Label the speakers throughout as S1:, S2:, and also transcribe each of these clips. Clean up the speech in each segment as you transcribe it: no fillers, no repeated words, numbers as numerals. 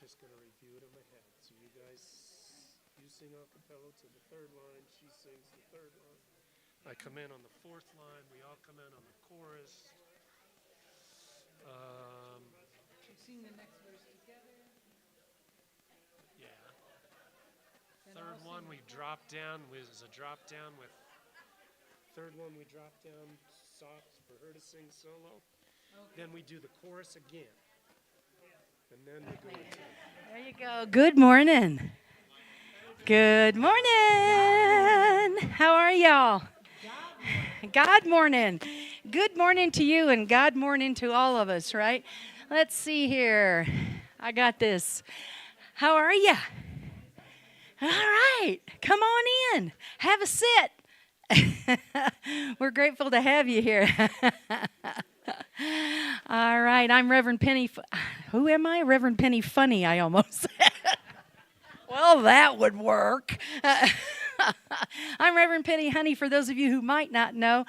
S1: just going to review it in my head. So you guys, you sing a cappella to the third line, she sings the third line. I come in on the fourth line, we all come in on the chorus.
S2: You sing the next verse together.
S1: Yeah. Third one we drop down with a drop down with. Third one we drop down soft for her to sing solo. Okay. Then we do the chorus again. And then we go into it.
S2: There you go. Good morning. Good morning. How are y'all? God morning. Good morning to you and God morning to all of us, right? Let's see here. I got this. How are you? All right. Come on in. Have a sit. We're grateful to have you here. All right. I'm Reverend Penny. Who am I? Reverend Penny Funny, I almost said. Well, that would work. I'm Reverend Penny Honey, for those of you who might not know.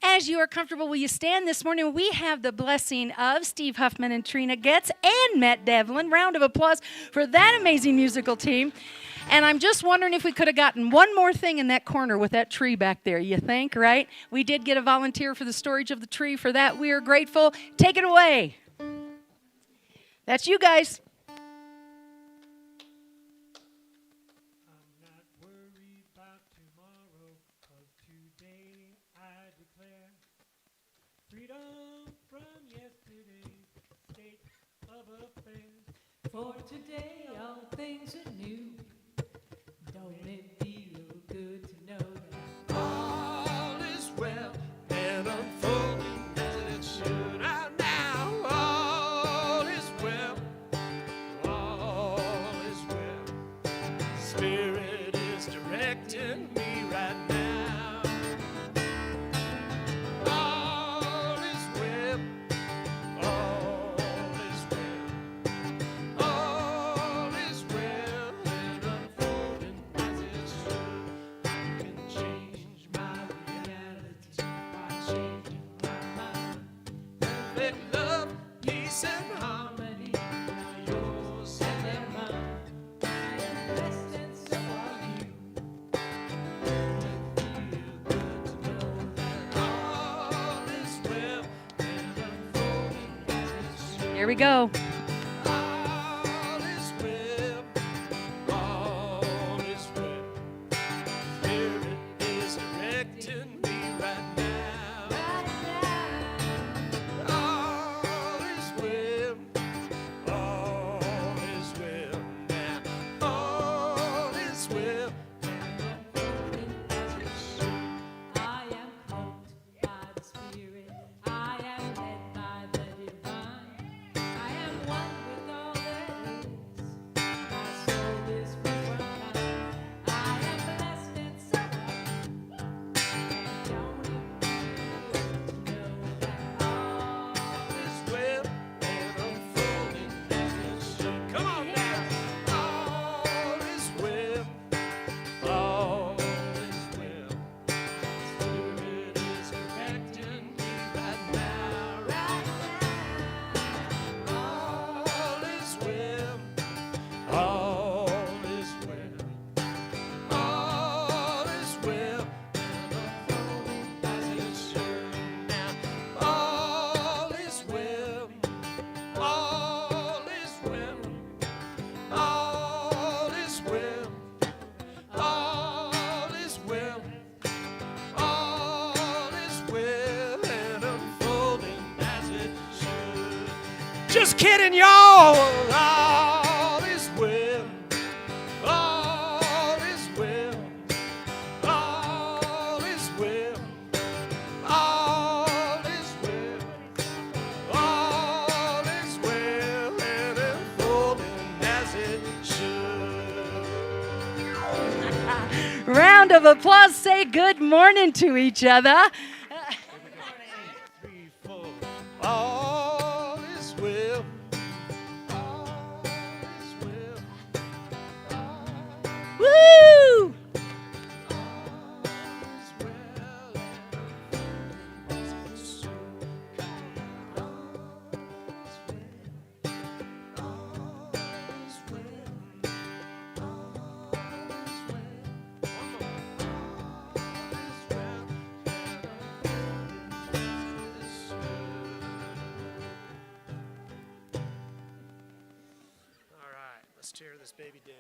S2: As you are comfortable, will you stand this morning? We have the blessing of Steve Huffman and Trina Getz and Matt Devlin. Round of applause for that amazing musical team. And I'm just wondering if we could have gotten one more thing in that corner with that tree back there, you think, right? We did get a volunteer for the storage of the tree. For that, we are grateful. Take it away. That's you guys.
S3: Freedom from yesterday's state of affairs. For today all things are new. Don't it feel good to know that all is well and unfolding as it should? Now all is well, all is well. Spirit is directing me right now.
S2: Here we go.
S3: All is well, all is well. Spirit is directing me right now. All is well, all is well now. All is well. I am helped by the Spirit. I am led by the divine. I am one with all that is. My soul is free from time. I am blessed and so and don't it feel good to know that all is well and unfolding as it should? Come on now. All is well. All is well. Spirit is correcting me right now. Right now. All is well. All is well. All is well. And unfolding as it should. Now all is well. All is well. All is well. All is well. All is well and unfolding as it should. Just kidding, y'all. All is well. All is well. All is well. All is well. All is well and unfolding as it should.
S2: Round of applause. Say good morning to each other.
S3: 3, 4. All is well. All is well.
S2: Woo!
S3: All is well and as it should. All is well. All
S1: Let's tear this baby down.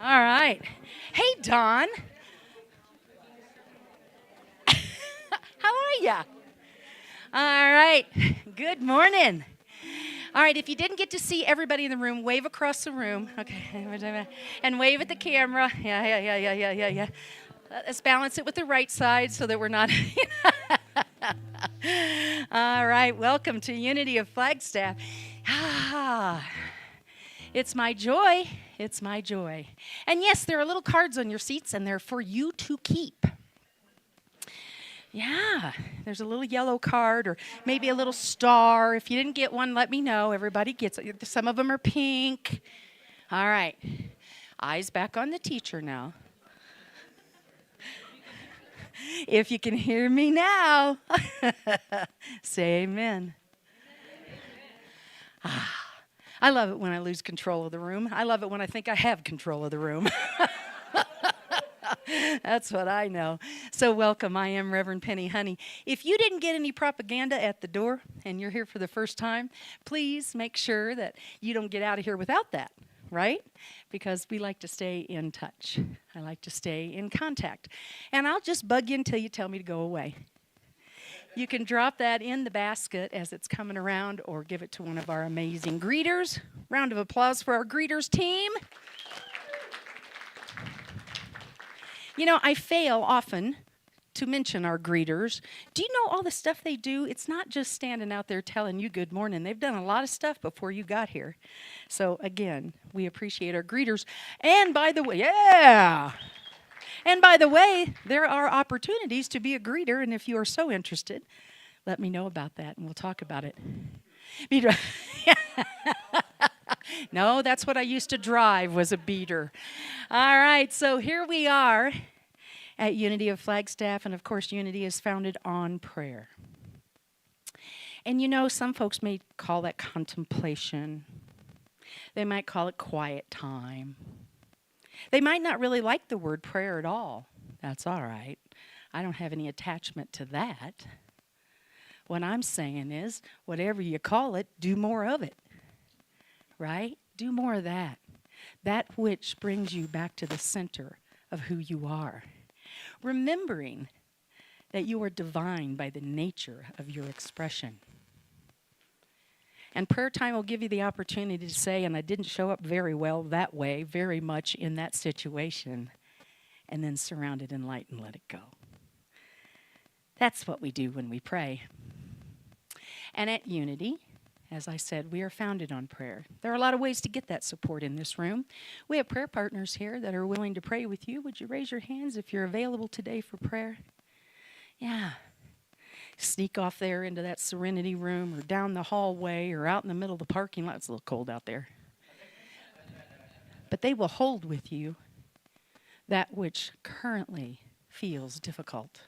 S2: All right. Hey, Don. How are ya? All right. Good morning. All right, if you didn't get to see everybody in the room, wave across the room. Okay. And wave at the camera. Yeah. Let's balance it with the right side so that we're not. All right, welcome to Unity of Flagstaff. It's my joy. It's my joy. And yes, there are little cards on your seats, and they're for you to keep. Yeah, there's a little yellow card or maybe a little star. If you didn't get one, let me know. Everybody gets it. Some of them are pink. All right. Eyes back on the teacher now. If you can hear me now, say amen. I love it when I lose control of the room. I love it when I think I have control of the room. That's what I know. So welcome. I am Reverend Penny Honey. If you didn't get any propaganda at the door and you're here for the first time, please make sure that you don't get out of here without that, right? Because we like to stay in touch. I like to stay in contact. And I'll just bug you until you tell me to go away. You can drop that in the basket as it's coming around or give it to one of our amazing greeters. Round of applause for our greeters team. You know, I fail often to mention our greeters. Do you know all the stuff they do? It's not just standing out there telling you good morning. They've done a lot of stuff before you got here. So, again, we appreciate our greeters. And by the way, yeah! And by the way, there are opportunities to be a greeter, and if you are so interested, let me know about that, and we'll talk about it. No, that's what I used to drive, was a beater. All right, so here we are at Unity of Flagstaff, and of course, Unity is founded on prayer. And you know, some folks may call that contemplation. They might call it quiet time. They might not really like the word prayer at all. That's all right. I don't have any attachment to that. What I'm saying is, whatever you call it, do more of it. Right? Do more of that. That which brings you back to the center of who you are. Remembering that you are divine by the nature of your expression. And prayer time will give you the opportunity to say, and I didn't show up very well that way, very much in that situation, and then surround it in light and let it go. That's what we do when we pray. And at Unity, as I said, we are founded on prayer. There are a lot of ways to get that support in this room. We have prayer partners here that are willing to pray with you. Would you raise your hands if you're available today for prayer? Yeah. Sneak off there into that serenity room or down the hallway or out in the middle of the parking lot. It's a little cold out there. But they will hold with you that which currently feels difficult.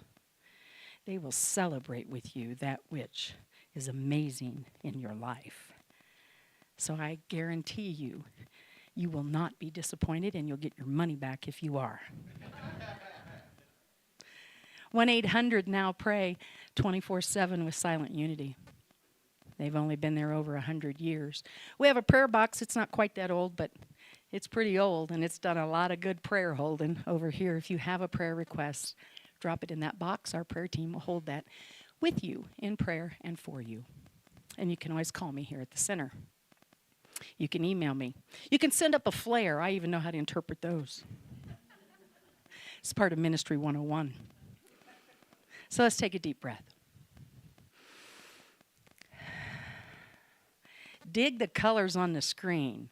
S2: They will celebrate with you that which is amazing in your life. So I guarantee you, you will not be disappointed and you'll get your money back if you are. 1-800-NOW-PRAY, 24/7 with Silent Unity. They've only been there over 100 years. We have a prayer box. It's not quite that old, but it's pretty old, and it's done a lot of good prayer holding over here. If you have a prayer request, drop it in that box. Our prayer team will hold that with you in prayer and for you. And you can always call me here at the center. You can email me. You can send up a flare. I even know how to interpret those. It's part of Ministry 101. So let's take a deep breath. Dig the colors on the screen.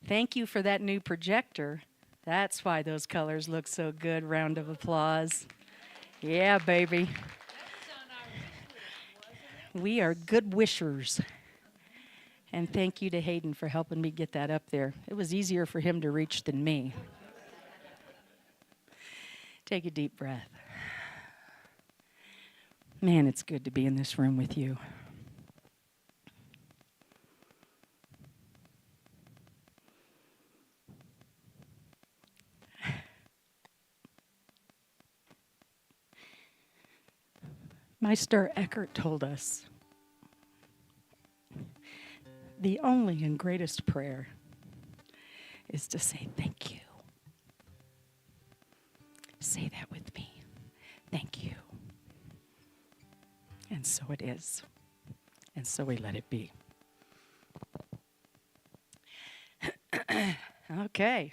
S2: Thank you for that new projector. That's why those colors look so good. Round of applause. Yeah, baby. We are good wishers. And thank you to Hayden for helping me get that up there. It was easier for him to reach than me. Take a deep breath. Man, it's good to be in this room with you. Meister Eckhart told us the only and greatest prayer is to say thank you. Say that with me. Thank you. And so it is. And so we let it be. Okay.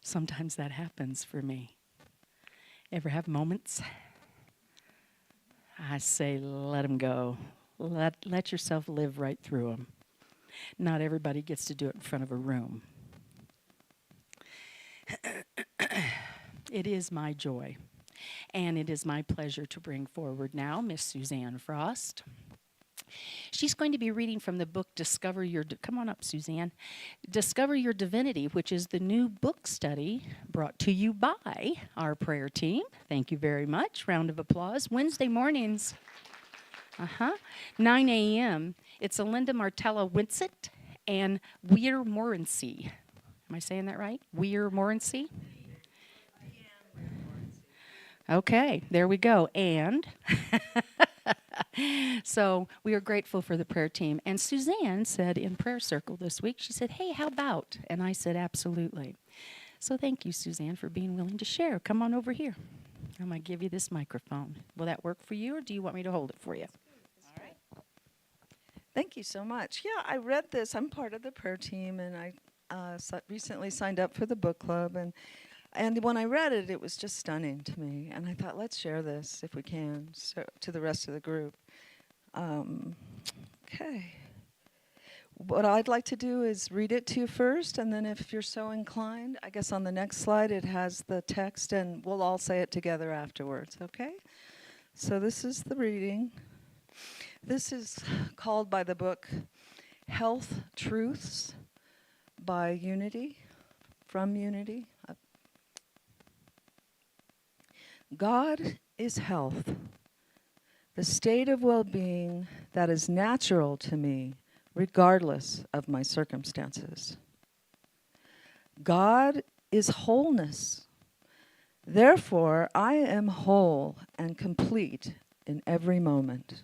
S2: Sometimes that happens for me. Ever have moments? I say, let them go. Let yourself live right through them. Not everybody gets to do it in front of a room. It is my joy, and it is my pleasure to bring forward now Miss Suzanne Frost. She's going to be reading from the book Discover Your, come on up, Suzanne. Discover Your Divinity, which is the new book study brought to you by our prayer team. Thank you very much. Round of applause. Wednesday mornings, 9 a.m. It's Alinda Martella Winsett and Weir Morency. Am I saying that right? Weir Morency? Okay, there we go. And so we are grateful for the prayer team. And Suzanne said in prayer circle this week, she said, hey, how about? And I said, absolutely. So thank you, Suzanne, for being willing to share. Come on over here. I'm going to give you this microphone. Will that work for you, or do you want me to hold it for you?
S4: All right. Thank you so much. Yeah, I read this. I'm part of the prayer team, and I recently signed up for the book club. And when I read it, it was just stunning to me. And I thought, let's share this if we can to the rest of the group. Okay. What I'd like to do is read it to you first, and then if you're so inclined, I guess on the next slide it has the text, and we'll all say it together afterwards, okay? So this is the reading. This is called by the book Health Truths by Unity, from Unity. God is health, the state of well-being that is natural to me, regardless of my circumstances. God is wholeness. Therefore, I am whole and complete in every moment.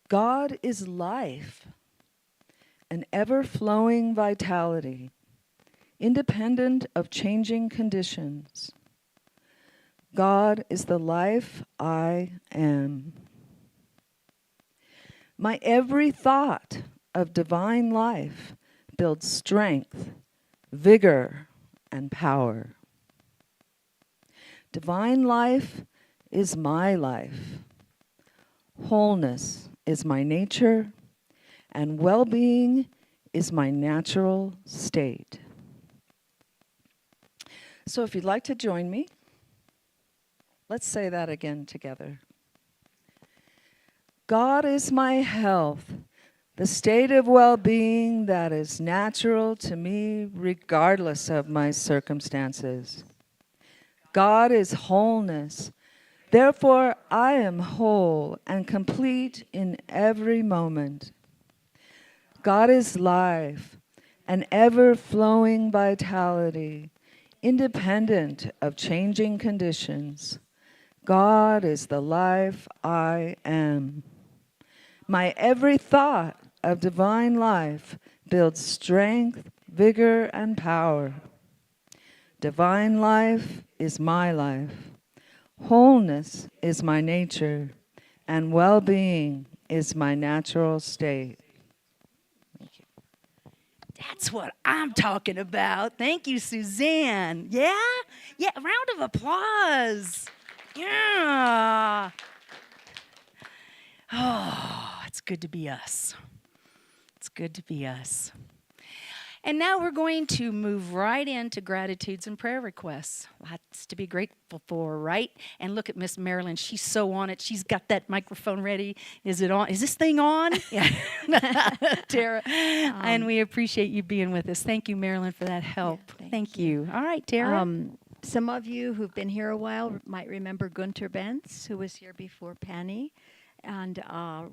S4: God is life, an ever-flowing vitality, independent of changing conditions. God is the life I am. My every thought of divine life builds strength, vigor, and power. Divine life is my life. Wholeness is my nature, and well-being is my natural state. So if you'd like to join me, let's say that again together. God is my health, the state of well-being that is natural to me regardless of my circumstances. God is wholeness. Therefore, I am whole and complete in every moment. God is life, an ever-flowing vitality, independent of changing conditions. God is the life I am. My every thought of divine life builds strength, vigor, and power. Divine life is my life. Wholeness is my nature, and well-being is my natural state.
S2: That's what I'm talking about. Thank you, Suzanne. Yeah? Yeah, a round of applause. Yeah. Oh, it's good to be us. It's good to be us. And now we're going to move right into gratitudes and prayer requests. Lots to be grateful for, right? And look at Miss Marilyn. She's so on it. She's got that microphone ready. Is it on? Is this thing on? Yeah. Tara. And we appreciate you being with us. Thank you, Marilyn, for that help.
S5: Yeah,
S2: thank you. All right, Tara.
S5: Some of you who've been here a while might remember Gunter Bentz, who was here before Penny, and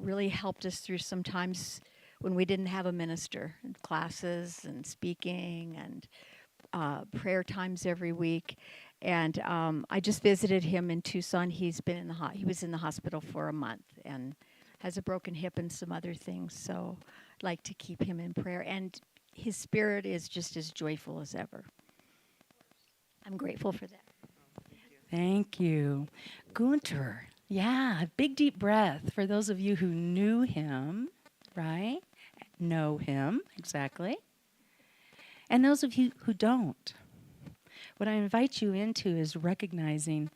S5: really helped us through some times when we didn't have a minister, and classes and speaking and prayer times every week. And I just visited him in Tucson. He's been in he was in the hospital for a month and has a broken hip and some other things. So I'd like to keep him in prayer. And his spirit is just as joyful as ever. I'm grateful for that.
S2: Thank you. Gunter. Yeah, big deep breath for those of you who knew him, right? Know him, exactly. And those of you who don't. What I invite you into is recognizing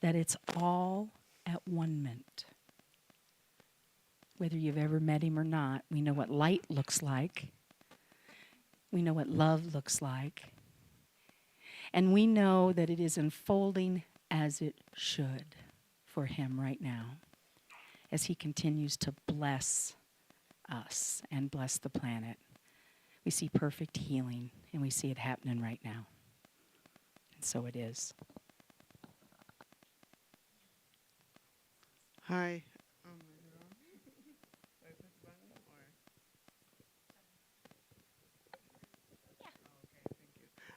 S2: that it's all at one mint. Whether you've ever met him or not, we know what light looks like. We know what love looks like. And we know that it is unfolding as it should for him right now as he continues to bless us and bless the planet. We see perfect healing, and we see it happening right now. And so it is.
S6: Hi.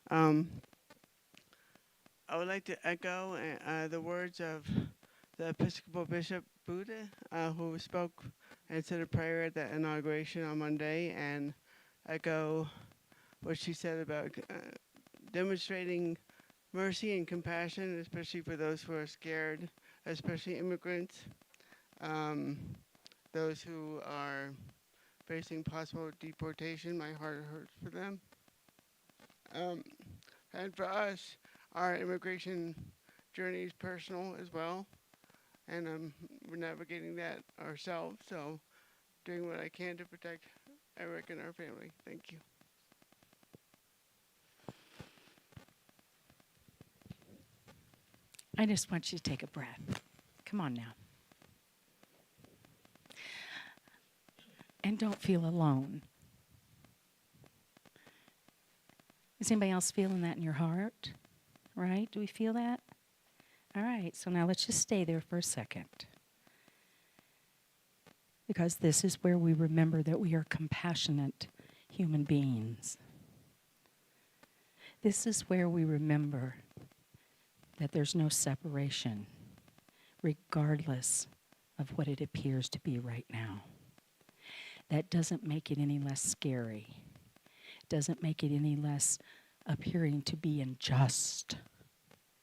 S6: I would like to echo the words of the Episcopal Bishop Buddha, who spoke and said a prayer at the inauguration on Monday, and echo what she said about demonstrating mercy and compassion, especially for those who are scared, especially immigrants, those who are facing possible deportation. My heart hurts for them. And for us, our immigration journey is personal as well, and we're navigating that ourselves, so doing what I can to protect Eric and our family. Thank you.
S2: I just want you to take a breath. Come on now. And don't feel alone. Is anybody else feeling that in your heart? Right? Do we feel that? All right, so now let's just stay there for a second. Because this is where we remember that we are compassionate human beings. This is where we remember that there's no separation, regardless of what it appears to be right now. That doesn't make it any less scary. Doesn't make it any less appearing to be unjust,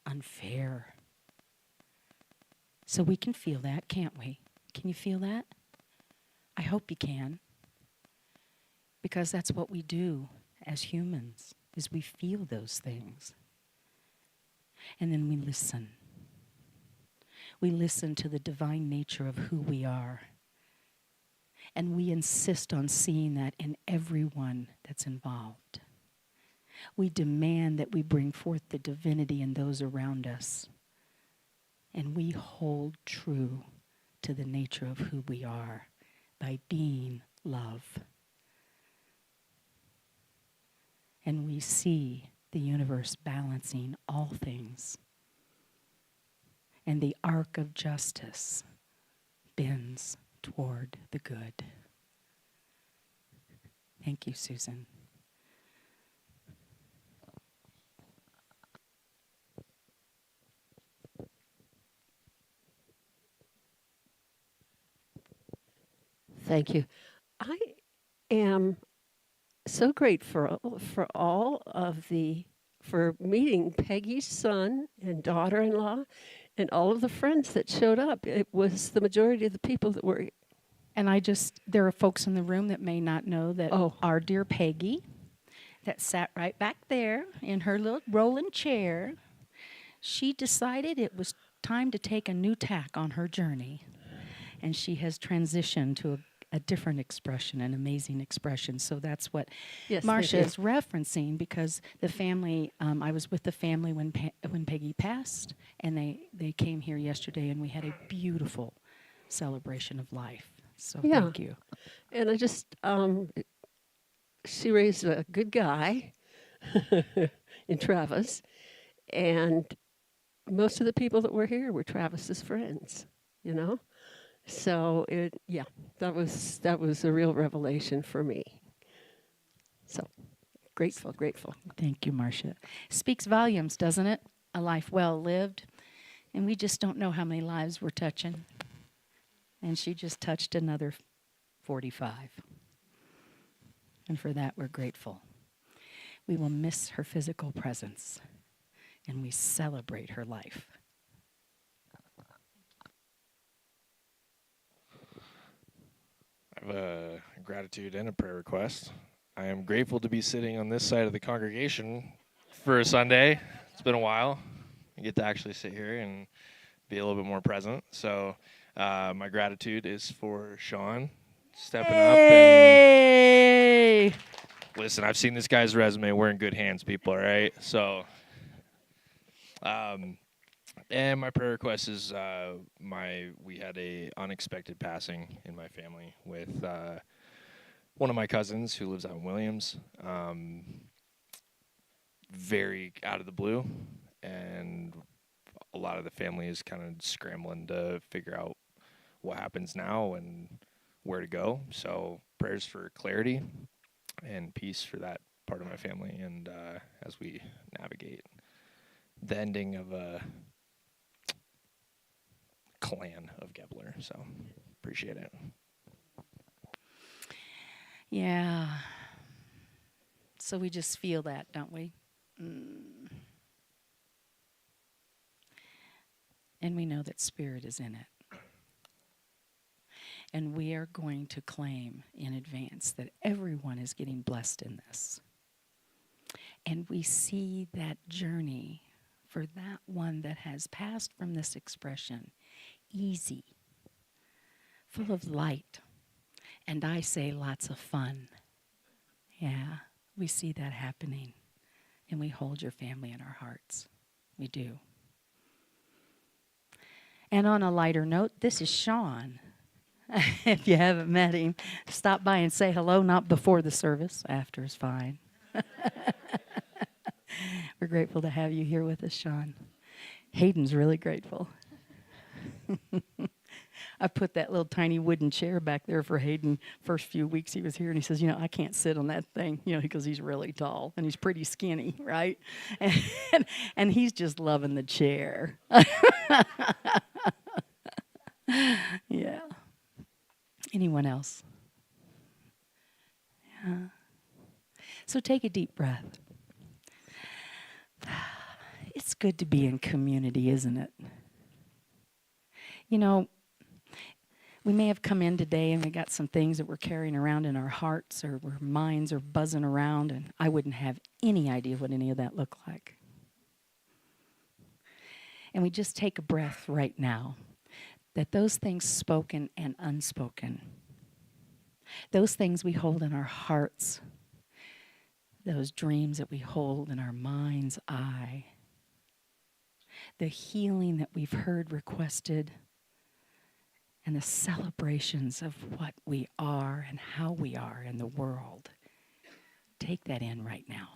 S2: unfair. So we can feel that, can't we? Can you feel that? I hope you can. Because that's what we do as humans, is we feel those things. And then we listen. We listen to the divine nature of who we are. And we insist on seeing that in everyone that's involved. We demand that we bring forth the divinity in those around us. And we hold true to the nature of who we are by being love. And we see the universe balancing all things. And the arc of justice bends toward the good. Thank you, Susan.
S7: Thank you. I am so grateful for all of for meeting Peggy's son and daughter-in-law and all of the friends that showed up. It was the majority of the people that were.
S2: And there are folks in the room that may not know that our dear Peggy, that sat right back there in her little rolling chair, she decided it was time to take a new tack on her journey. And she has transitioned to a different expression, an amazing expression. So that's what Marcia is referencing, because the family, I was with the family when Peggy passed, and they came here yesterday, and we had a beautiful celebration of life. So thank you.
S7: And I just, she raised a good guy in Travis, and most of the people that were here were Travis's friends, you know? So that was a real revelation for me. So grateful.
S2: Thank you, Marcia. Speaks volumes, doesn't it? A life well lived. And we just don't know how many lives we're touching. And she just touched another 45. And for that, we're grateful. We will miss her physical presence, and we celebrate her life.
S8: I have a gratitude and a prayer request. I am grateful to be sitting on this side of the congregation for a Sunday. It's been a while. I get to actually sit here and be a little bit more present. So my gratitude is for Sean stepping up. And listen, I've seen this guy's resume. We're in good hands, people, all right? So, and my prayer request is we had a unexpected passing in my family with one of my cousins who lives out in Williams. Very out of the blue, and a lot of the family is kind of scrambling to figure out what happens now and where to go. So prayers for clarity and peace for that part of my family, and as we navigate the ending of a clan of Gebler. So appreciate it.
S2: Yeah. So we just feel that, don't we? And we know that Spirit is in it. And we are going to claim in advance that everyone is getting blessed in this. And we see that journey for that one that has passed from this expression easy, full of light, and I say lots of fun. Yeah, we see that happening, and we hold your family in our hearts. We do. And on a lighter note, this is Sean. If you haven't met him, stop by and say hello, not before the service. After is fine. We're grateful to have you here with us, Sean. Hayden's really grateful. I put that little tiny wooden chair back there for Hayden first few weeks he was here, and he says, I can't sit on that thing, because he's really tall and he's pretty skinny, right? And he's just loving the chair. Yeah. Anyone else? Yeah. So take a deep breath. It's good to be in community, isn't it? We may have come in today and we got some things that we're carrying around in our hearts or our minds are buzzing around, and I wouldn't have any idea what any of that looked like. And we just take a breath right now, that those things spoken and unspoken, those things we hold in our hearts, those dreams that we hold in our mind's eye, the healing that we've heard requested, and the celebrations of what we are and how we are in the world. Take that in right now.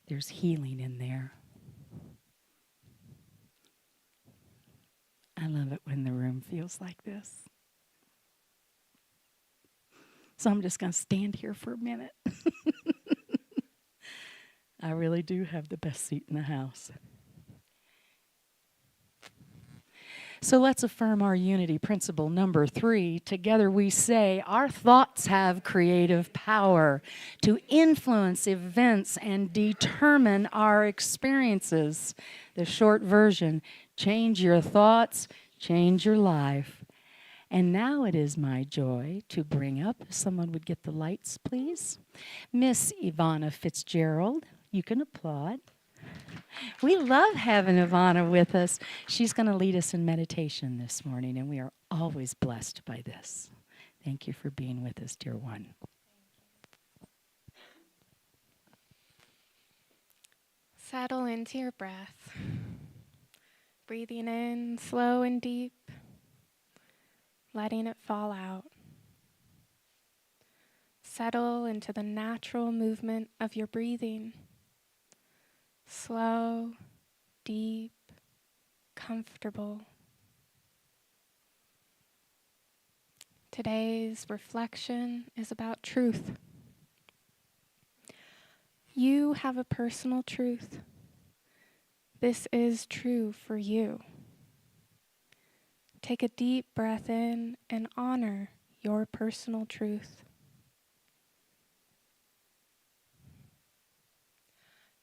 S2: There's healing in there. I love it when the room feels like this. So I'm just going to stand here for a minute. I really do have the best seat in the house. So let's affirm our unity principle number 3. Together we say, our thoughts have creative power to influence events and determine our experiences. The short version, change your thoughts, change your life. And now it is my joy to bring up, if someone would get the lights, please, Miss Ivana Fitzgerald. You can applaud. We love having Ivana with us. She's going to lead us in meditation this morning, and we are always blessed by this. Thank you for being with us, dear one.
S9: Settle into your breath. Breathing in slow and deep, letting it fall out. Settle into the natural movement of your breathing. Slow, deep, comfortable. Today's reflection is about truth. You have a personal truth. This is true for you. Take a deep breath in and honor your personal truth.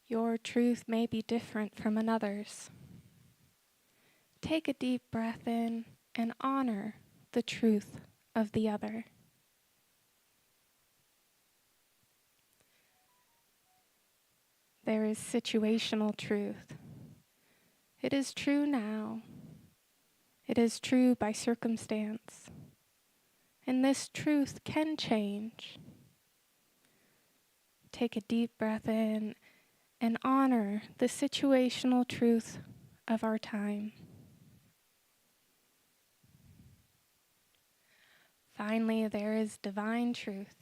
S9: Your truth may be different from another's. Take a deep breath in and honor the truth of the other. There is situational truth. It is true now. It is true by circumstance. And this truth can change. Take a deep breath in and honor the situational truth of our time. Finally, there is divine truth.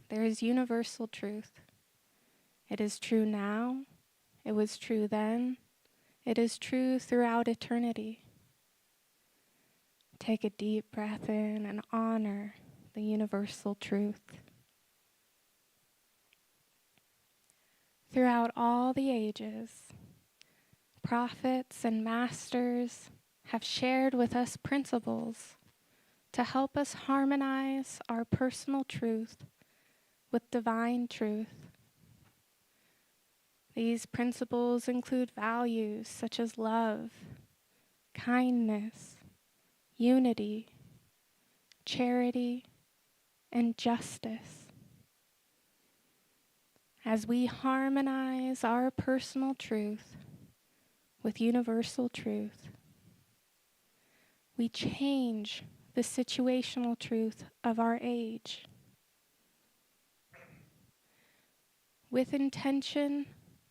S9: There is universal truth. It is true now. It was true then. It is true throughout eternity. Take a deep breath in and honor the universal truth. Throughout all the ages, prophets and masters have shared with us principles to help us harmonize our personal truth with divine truth. These principles include values such as love, kindness, unity, charity, and justice. As we harmonize our personal truth with universal truth, we change the situational truth of our age. With intention,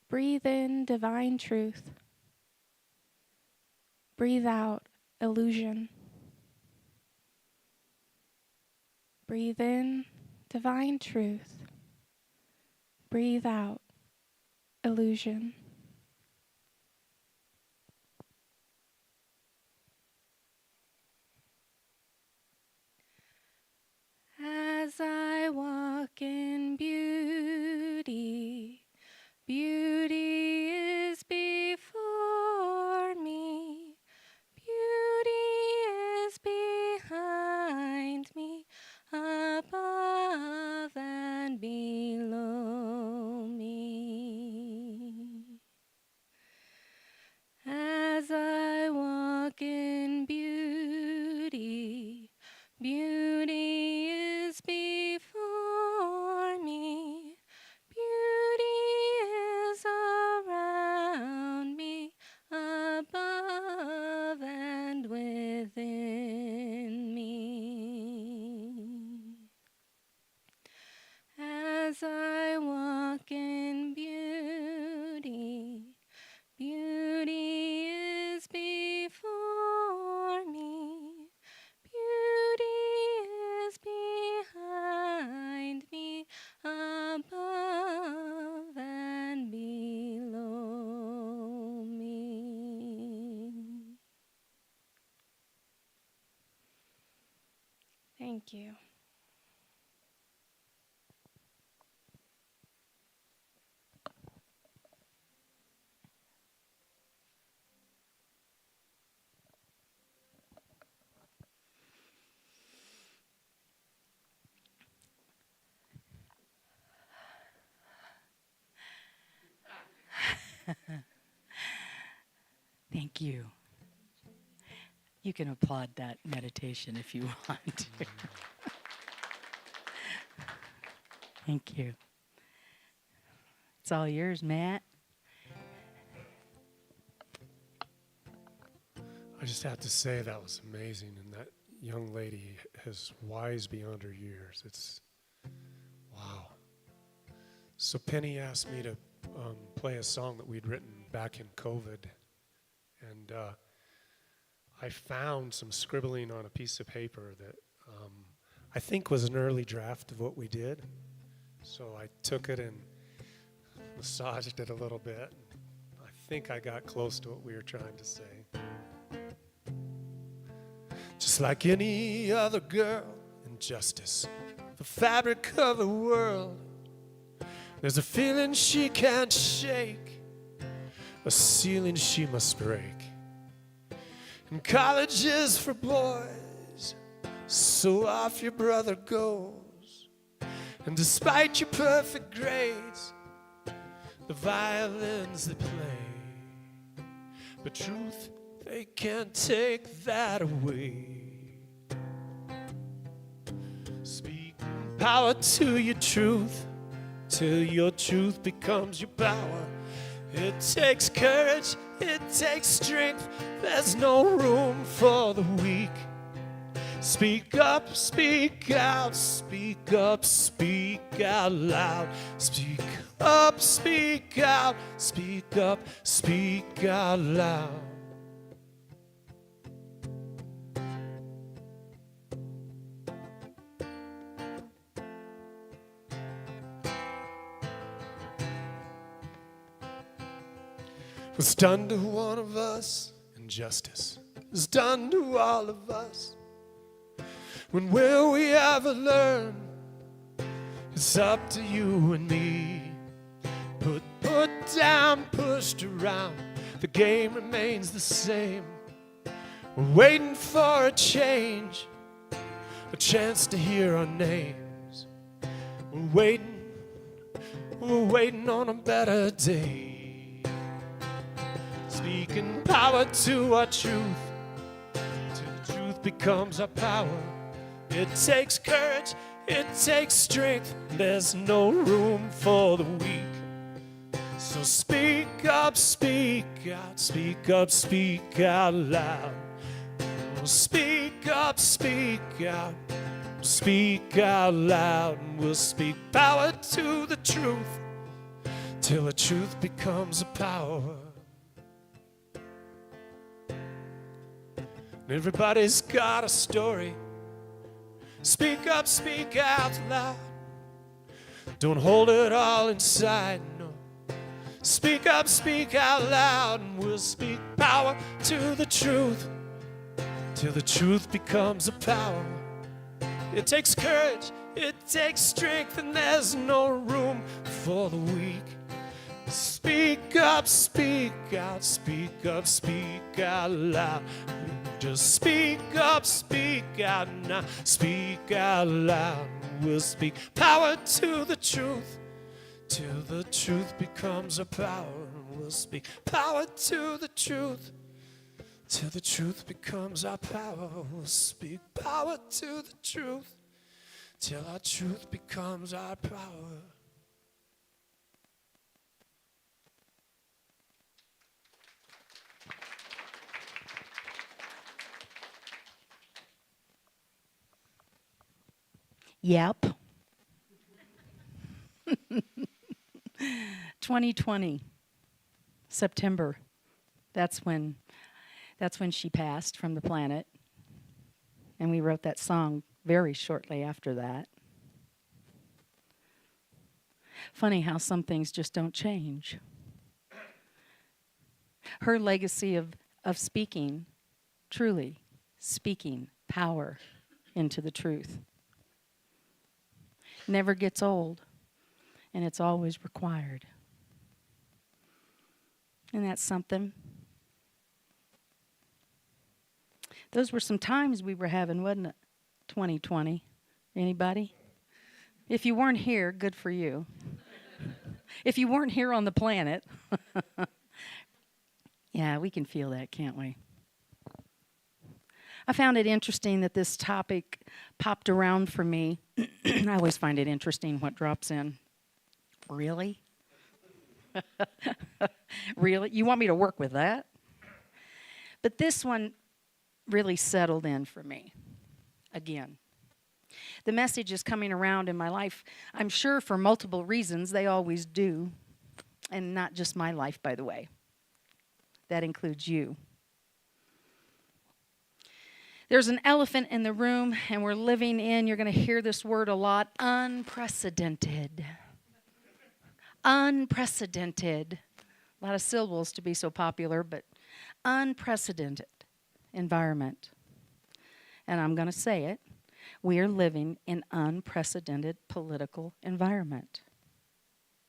S9: breathe in divine truth. Breathe out illusion. Breathe in divine truth. Breathe out illusion. As I walk in beauty, beauty is before me, beauty is behind me, above and below me. As I walk in beauty, beauty is before me, beauty is around me, above and within me. As I walk in beauty, beauty is before me, beauty is behind me, above and below me. Thank you.
S2: Thank you. You can applaud that meditation if you want to. Thank you. It's all yours, Matt.
S1: I just have to say that was amazing, and that young lady is wise beyond her years. It's wow. So Penny asked me to play a song that we'd written back in COVID, and I found some scribbling on a piece of paper that I think was an early draft of what we did. So I took it and massaged it a little bit. I think I got close to what we were trying to say. Just like any other girl in justice, the fabric of the world, there's a feeling she can't shake, a ceiling she must break. And college is for boys, so off your brother goes. And despite your perfect grades, the violins they play, but truth, they can't take that away. Speak power to your truth, till your truth becomes your power. It takes courage, it takes strength, there's no room for the weak. Speak up, speak out, speak up, speak out loud. Speak up, speak out, speak up, speak out loud. What's done to one of us, injustice is done to all of us. When will we ever learn? It's up to you and me. Put down, pushed around, the game remains the same. We're waiting for a change, a chance to hear our names. We're waiting on a better day. Speaking power to our truth, till the truth becomes our power. It takes courage, it takes strength, there's no room for the weak. So speak up, speak out, speak up, speak out loud. Oh, speak up, speak out, speak out loud. And we'll speak power to the truth, till the truth becomes a power. Everybody's got a story. Speak up, speak out loud. Don't hold it all inside, no. Speak up, speak out loud, and we'll speak power to the truth, till the truth becomes a power. It takes courage, it takes strength, and there's no room for the weak. Speak up, speak out, speak up, speak out loud. Just speak up, speak out now, speak out loud. We'll speak power to the truth, till the truth becomes a power. We'll speak power to the truth, till the truth becomes our power. We'll speak power to the truth, till our truth becomes our power.
S2: Yep. 2020, September. That's when she passed from the planet. And we wrote that song very shortly after that. Funny how some things just don't change. Her legacy of speaking, truly speaking power into the truth, never gets old, and it's always required. And that's something. Those were some times we were having, wasn't it? 2020. Anybody? If you weren't here, good for you. If you weren't here on the planet, Yeah, we can feel that, can't we? I found it interesting that this topic popped around for me. I always find it interesting what drops in. Really? Really? You want me to work with that? But this one really settled in for me again. The message is coming around in my life, I'm sure for multiple reasons. They always do. And not just my life, by the way. That includes you. There's an elephant in the room, and we're living in, you're going to hear this word a lot, unprecedented. Unprecedented. A lot of syllables to be so popular, but unprecedented environment. And I'm going to say it. We are living in unprecedented political environment.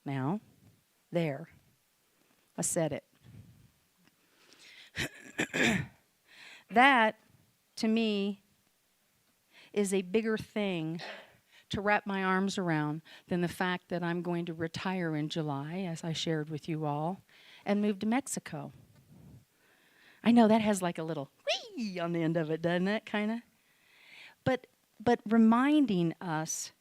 S2: Now, there. I said it. That, to me, is a bigger thing to wrap my arms around than the fact that I'm going to retire in July, as I shared with you all, and move to Mexico. I know that has like a little whee on the end of it, doesn't it, kind of? But reminding us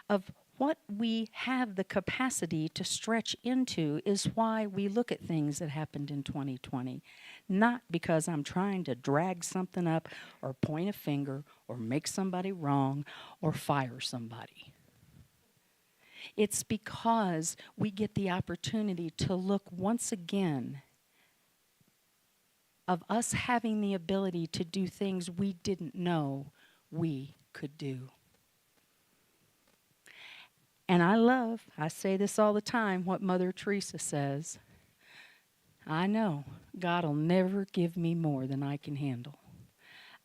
S2: of what we have the capacity to stretch into is why we look at things that happened in 2020. Not because I'm trying to drag something up or point a finger or make somebody wrong or fire somebody. It's because we get the opportunity to look once again of us having the ability to do things we didn't know we could do. And I say this all the time, what Mother Teresa says. I know God will never give me more than I can handle.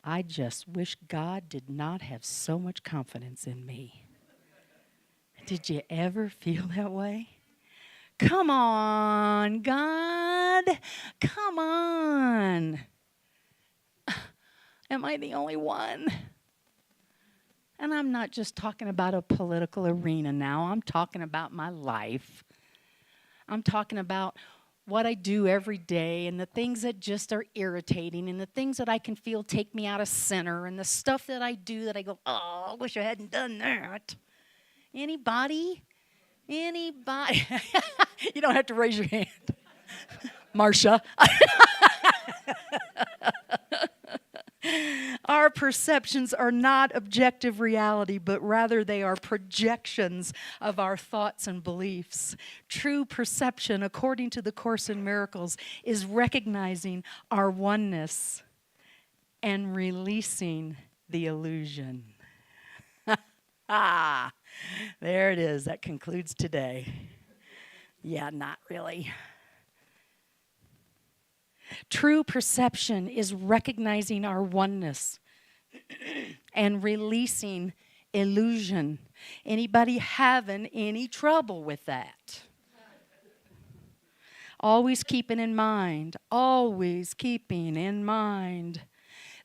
S2: I just wish God did not have so much confidence in me. Did you ever feel that way? Come on, God. Come on. Am I the only one? And I'm not just talking about a political arena now. I'm talking about my life. I'm talking about what I do every day and the things that just are irritating and the things that I can feel take me out of center and the stuff that I do that I go, oh, I wish I hadn't done that. Anybody? Anybody? You don't have to raise your hand. Marcia. Our perceptions are not objective reality, but rather they are projections of our thoughts and beliefs. True perception, according to the Course in Miracles, is recognizing our oneness and releasing the illusion. There it is. That concludes today. Yeah, not really. True perception is recognizing our oneness and releasing illusion. Anybody having any trouble with that? Always keeping in mind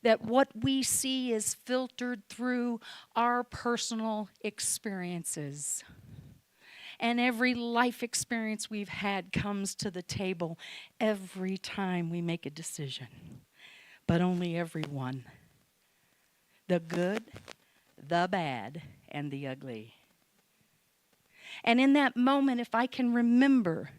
S2: that what we see is filtered through our personal experiences. And every life experience we've had comes to the table every time we make a decision. But only every one. The good, the bad, and the ugly. And in that moment, if I can remember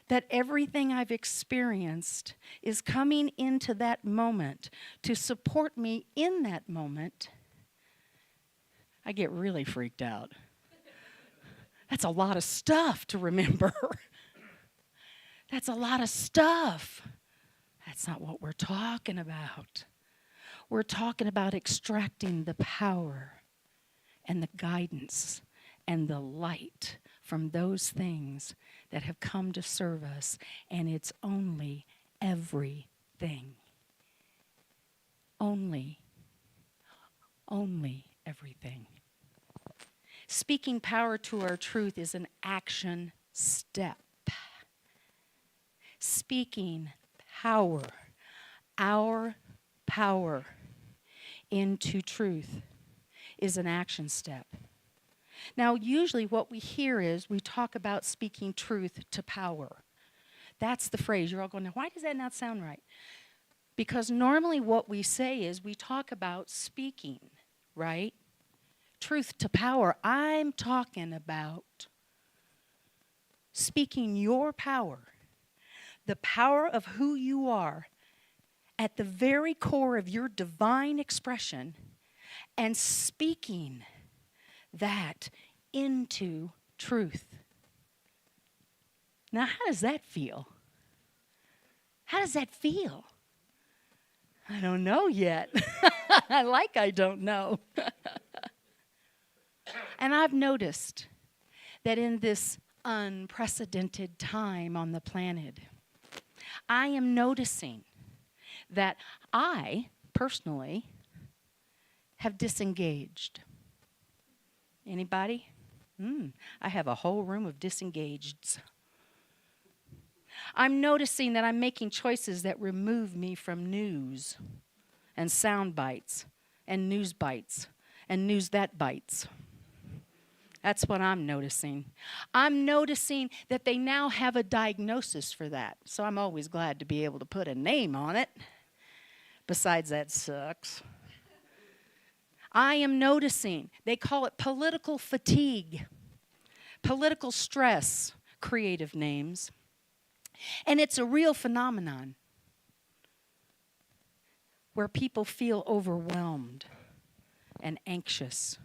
S2: that everything I've experienced is coming into that moment to support me in that moment, I get really freaked out. That's a lot of stuff to remember. That's a lot of stuff. That's not what we're talking about. We're talking about extracting the power and the guidance and the light from those things that have come to serve us, and it's only everything. Only everything. Speaking power to our truth is an action step. Speaking power, our power into truth is an action step. Now, usually what we hear is we talk about speaking truth to power. That's the phrase. You're all going, why does that not sound right? Because normally what we say is we talk about speaking, right? Truth to power. I'm talking about speaking your power, the power of who you are at the very core of your divine expression, and speaking that into truth. Now, how does that feel? How does that feel? I don't know yet. I don't know. And I've noticed that in this unprecedented time on the planet, I am noticing that I, personally, have disengaged. Anybody? I have a whole room of disengageds. I'm noticing that I'm making choices that remove me from news and sound bites and news bites and news that bites. That's what I'm noticing. I'm noticing that they now have a diagnosis for that. So I'm always glad to be able to put a name on it. Besides, that sucks. I am noticing they call it political fatigue, political stress, creative names. And it's a real phenomenon where people feel overwhelmed and anxious,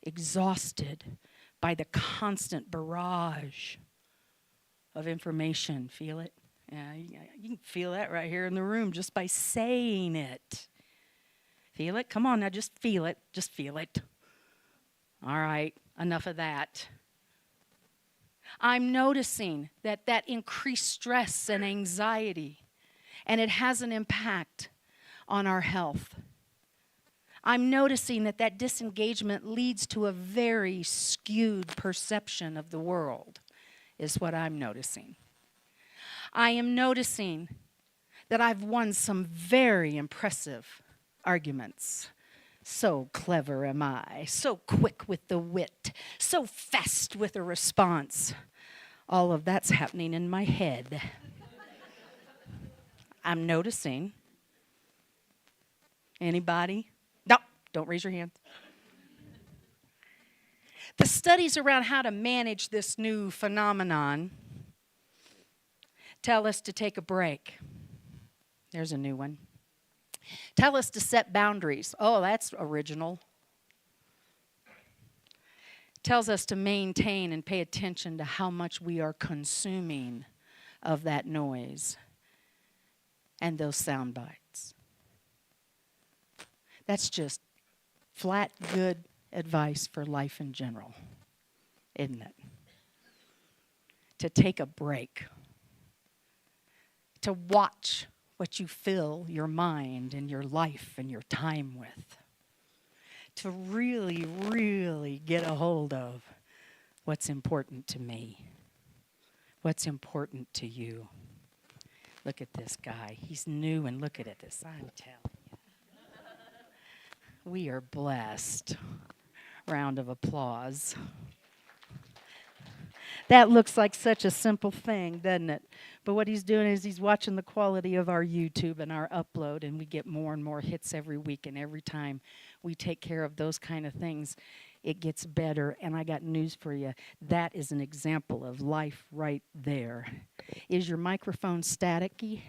S2: exhausted by the constant barrage of information. Feel it? Yeah, you can feel that right here in the room just by saying it. Feel it? Come on now, just feel it. Just feel it. All right, enough of that. I'm noticing that increased stress and anxiety, and it has an impact on our health. I'm noticing that disengagement leads to a very skewed perception of the world, is what I'm noticing. I am noticing that I've won some very impressive arguments. So clever am I, so quick with the wit, so fast with a response. All of that's happening in my head. I'm noticing. Anybody? No, don't raise your hand. The studies around how to manage this new phenomenon tell us to take a break. There's a new one. Tell us to set boundaries. Oh, that's original. Tells us to maintain and pay attention to how much we are consuming of that noise and those sound bites. That's just flat good advice for life in general, isn't it? To take a break. To watch what you fill your mind and your life and your time with. To really, really get a hold of what's important to me. What's important to you. Look at this guy. He's new, and look at this. I'm telling you. We are blessed. Round of applause. That looks like such a simple thing, doesn't it? But what he's doing is he's watching the quality of our YouTube and our upload, and we get more and more hits every week, and every time we take care of those kind of things, it gets better. And I got news for you. That is an example of life right there. Is your microphone staticky?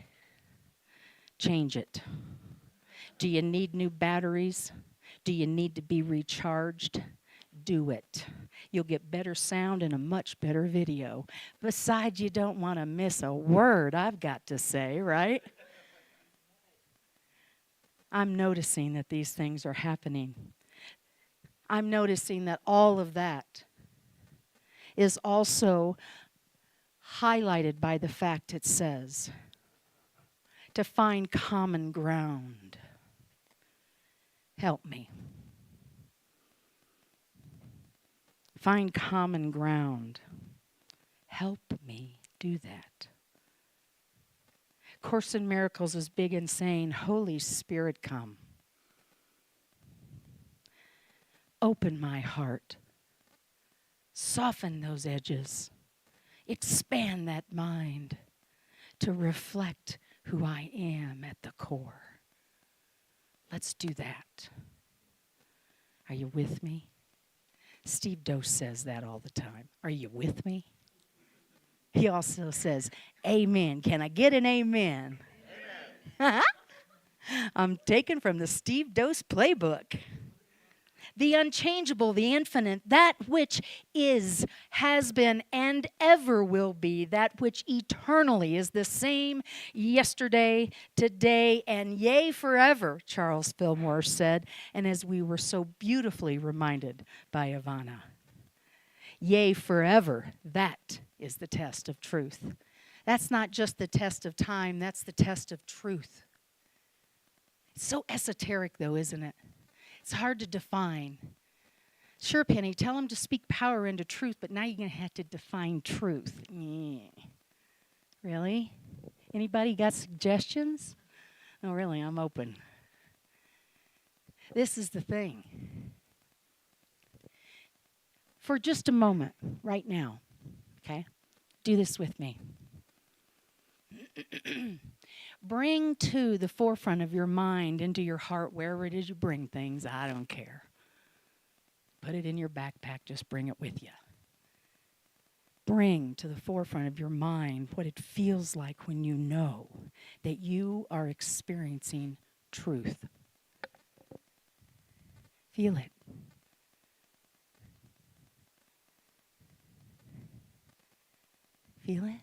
S2: Change it. Do you need new batteries? Do you need to be recharged? Do it. You'll get better sound and a much better video. Besides, you don't want to miss a word I've got to say, right? I'm noticing that these things are happening. I'm noticing that all of that is also highlighted by the fact it says to find common ground. Help me. Find common ground. Help me do that. Course in Miracles is big in saying, Holy Spirit, come. Open my heart. Soften those edges. Expand that mind. to reflect who I am at the core. Let's do that. Are you with me? Steve Dose says that all the time. Are you with me? He also says, amen. Can I get an amen? Amen. I'm taken from the Steve Dose playbook. The unchangeable, the infinite, that which is, has been, and ever will be, that which eternally is the same yesterday, today, and yea, forever, Charles Fillmore said, and as we were so beautifully reminded by Ivana. Yea, forever, that is the test of truth. That's not just the test of time, that's the test of truth. It's so esoteric, though, isn't it? It's hard to define. Sure, Penny, tell him to speak power into truth, but now you're going to have to define truth. Really? Anybody got suggestions? No, really, I'm open. This is the thing. For just a moment, right now, okay? Do this with me. Bring to the forefront of your mind, into your heart, wherever it is you bring things, I don't care. Put it in your backpack, just bring it with you. Bring to the forefront of your mind what it feels like when you know that you are experiencing truth. Feel it. Feel it?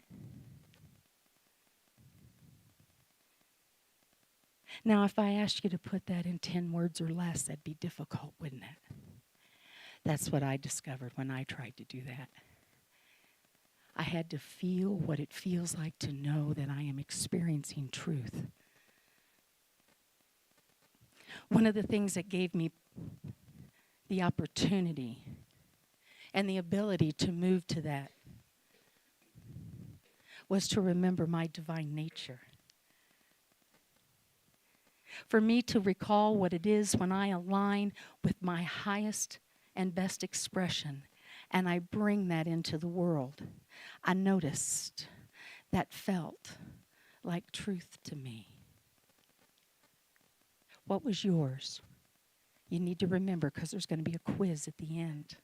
S2: Now, if I asked you to put that in 10 words or less, that'd be difficult, wouldn't it? That's what I discovered when I tried to do that. I had to feel what it feels like to know that I am experiencing truth. One of the things that gave me the opportunity and the ability to move to that was to remember my divine nature. For me to recall what it is when I align with my highest and best expression, and I bring that into the world, I noticed that felt like truth to me. What was yours? You need to remember, because there's going to be a quiz at the end.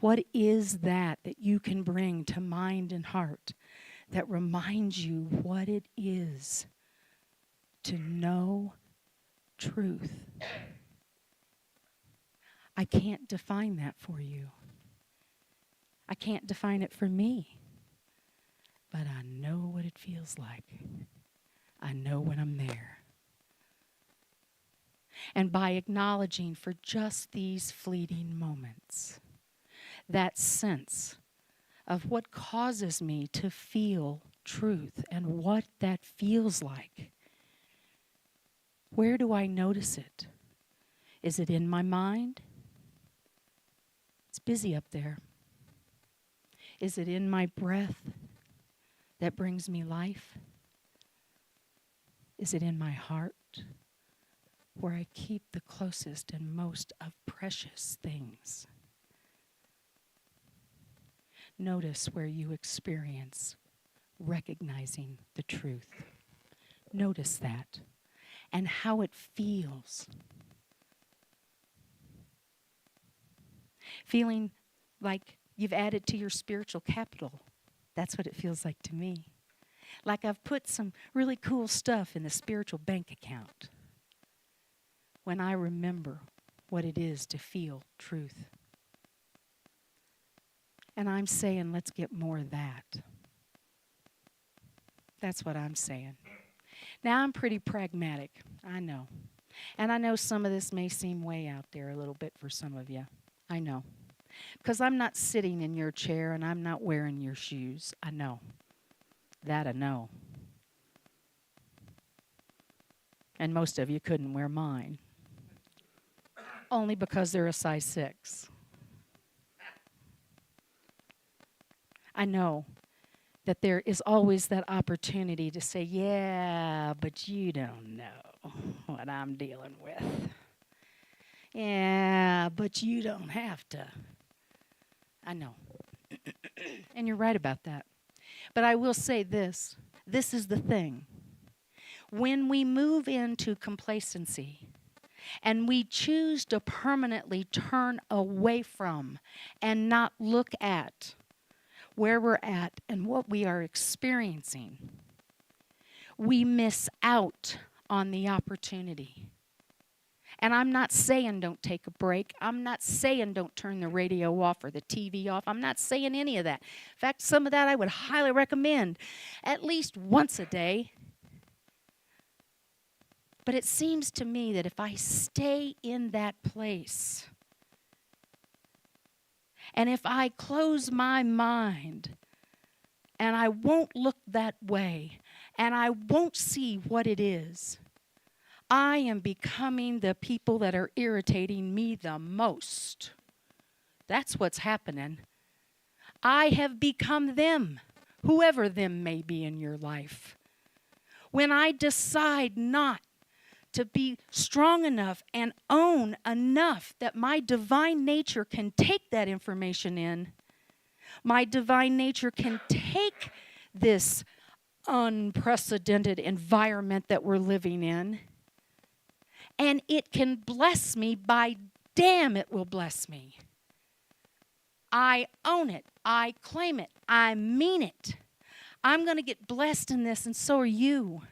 S2: What is that you can bring to mind and heart that reminds you what it is to know truth? I can't define that for you. I can't define it for me. But I know what it feels like. I know when I'm there. And by acknowledging for just these fleeting moments, that sense of what causes me to feel truth and what that feels like, where do I notice it? Is it in my mind? It's busy up there. Is it in my breath that brings me life? Is it in my heart where I keep the closest and most of precious things? Notice where you experience recognizing the truth. Notice that and how it feels. Feeling like you've added to your spiritual capital. That's what it feels like to me. Like I've put some really cool stuff in the spiritual bank account when I remember what it is to feel truth. And I'm saying, let's get more of that. That's what I'm saying. Now, I'm pretty pragmatic, I know. And I know some of this may seem way out there a little bit for some of you. I know. Because I'm not sitting in your chair and I'm not wearing your shoes. I know. That I know. And most of you couldn't wear mine. Only because they're a size 6. I know that there is always that opportunity to say, yeah, but you don't know what I'm dealing with. Yeah, but you don't have to. I know. And you're right about that. But I will say this. This is the thing. When we move into complacency and we choose to permanently turn away from and not look at where we're at and what we are experiencing, we miss out on the opportunity. And I'm not saying don't take a break. I'm not saying don't turn the radio off or the TV off. I'm not saying any of that. In fact, some of that I would highly recommend at least once a day. But it seems to me that if I stay in that place and if I close my mind and I won't look that way and I won't see what it is, I am becoming the people that are irritating me the most. That's what's happening. I have become them, whoever them may be in your life. When I decide not to be strong enough and own enough that my divine nature can take that information in, my divine nature can take this unprecedented environment that we're living in, and it can bless me. By damn, it will bless me. I own it. I claim it. I mean it. I'm going to get blessed in this, and so are you.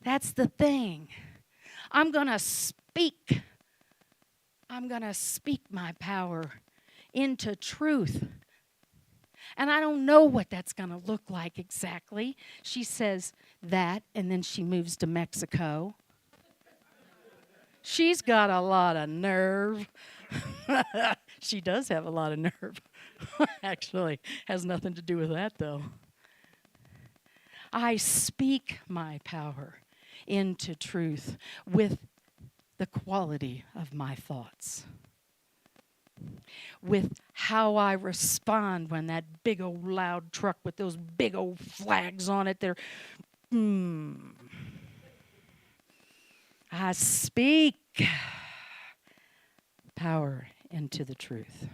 S2: That's the thing. I'm going to speak. I'm going to speak my power into truth. And I don't know what that's going to look like exactly. She says that, and then she moves to Mexico. She's got a lot of nerve. She does have a lot of nerve. Actually, has nothing to do with that, though. I speak my power into truth with the quality of my thoughts, with how I respond when that big old loud truck with those big old flags on it, I speak power into the truth.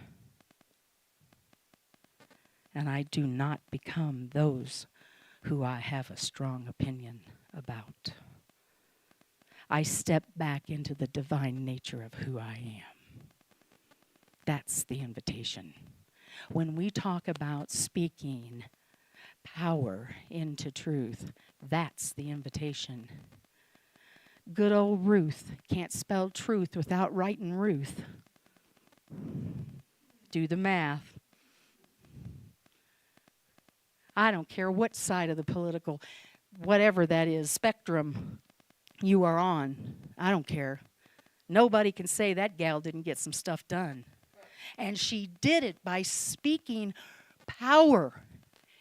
S2: And I do not become those who I have a strong opinion about. I step back into the divine nature of who I am. That's the invitation. When we talk about speaking power into truth, that's the invitation. Good old Ruth can't spell truth without writing Ruth. Do the math. I don't care what side of the political, whatever that is, spectrum you are on. I don't care. Nobody can say that gal didn't get some stuff done. And she did it by speaking power